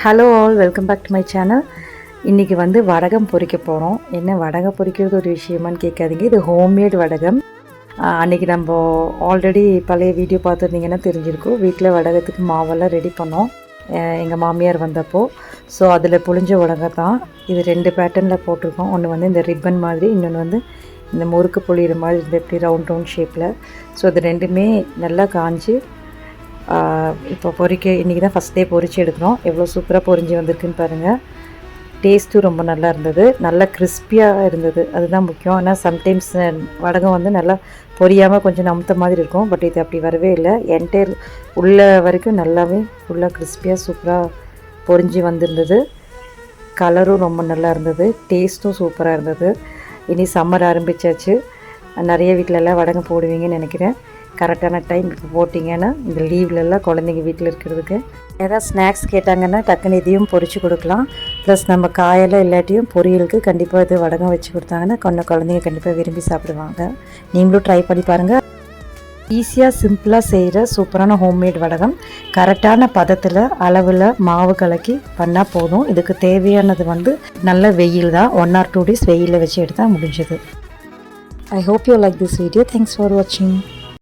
Hello all, welcome back to my channel. இன்றைக்கி வந்து வடகம் பொரிக்க போகிறோம். என்ன வடகம் பொரிக்கிறது ஒரு விஷயமானு கேட்காதீங்க, இது ஹோம்மேட் வடகம். அன்றைக்கி நம்ம ஆல்ரெடி பழைய வீடியோ பார்த்துருந்தீங்கன்னா தெரிஞ்சிருக்கும். வீட்டில் வடகத்துக்கு மாவெல்லாம் ரெடி பண்ணோம் எங்கள் மாமியார் வந்தப்போ. ஸோ அதில் புளிஞ்ச வடகம் தான் இது. 2 பேட்டர்னில் போட்டிருக்கோம். ஒன்று வந்து இந்த ரிப்பன் மாதிரி, இன்னொன்று வந்து இந்த முறுக்கு பொழிகிற மாதிரி இந்த எப்படி ரவுண்ட் ஷேப்பில். ஸோ இது ரெண்டுமே நல்லா காஞ்சி இப்போ பொரிக்க இன்றைக்கி தான் ஃபஸ்ட் டே பொரிச்சு எடுக்கிறோம். எவ்வளோ சூப்பராக பொரிஞ்சு வந்திருக்குன்னு பாருங்கள். டேஸ்ட்டும் ரொம்ப நல்லா இருந்தது, நல்லா கிறிஸ்பியாக இருந்தது. அதுதான் முக்கியம். ஆனால் சம்டைம்ஸ் வடகம் வந்து நல்லா பொரியாமல் கொஞ்சம் நமுத்த மாதிரி இருக்கும். பட் இது அப்படி வரவே இல்லை. என்டையர் உள்ள வரைக்கும் நல்லாவே ஃபுல்லாக கிறிஸ்பியாக சூப்பராக பொரிஞ்சு வந்திருந்தது. கலரும் ரொம்ப நல்லா இருந்தது, டேஸ்ட்டும் சூப்பராக இருந்தது. இனி சம்மர் ஆரம்பித்தாச்சு. நிறைய வீட்டிலலாம் வடகம் போடுவீங்கன்னு நினைக்கிறேன். கரெக்டான டைம் இப்போ போட்டிங்கன்னா இந்த லீவ்லெல்லாம் குழந்தைங்க வீட்டில் இருக்கிறதுக்கு ஏதாவது ஸ்நாக்ஸ் கேட்டாங்கன்னா டக்குன்னு இதையும் பொரிச்சு கொடுக்கலாம். ப்ளஸ் நம்ம காயெல்லாம் இல்லாட்டியும் பொரியலுக்கு கண்டிப்பாக இது வடகம் வச்சு கொடுத்தாங்கன்னா கொஞ்சம் குழந்தைங்க கண்டிப்பாக விரும்பி சாப்பிடுவாங்க. நீங்களும் ட்ரை பண்ணி பாருங்கள். ஈஸியாக சிம்பிளாக செய்கிற சூப்பரான ஹோம்மேட் வடகம். கரெக்டான பதத்தில் அளவில் மாவு கலக்கி பண்ணால் போதும். இதுக்கு தேவையானது வந்து நல்ல வெயில் தான். 1 or 2 days வெயிலில் வச்சு எடுத்தால் முடிஞ்சது. I hope you like this video. Thanks for watching.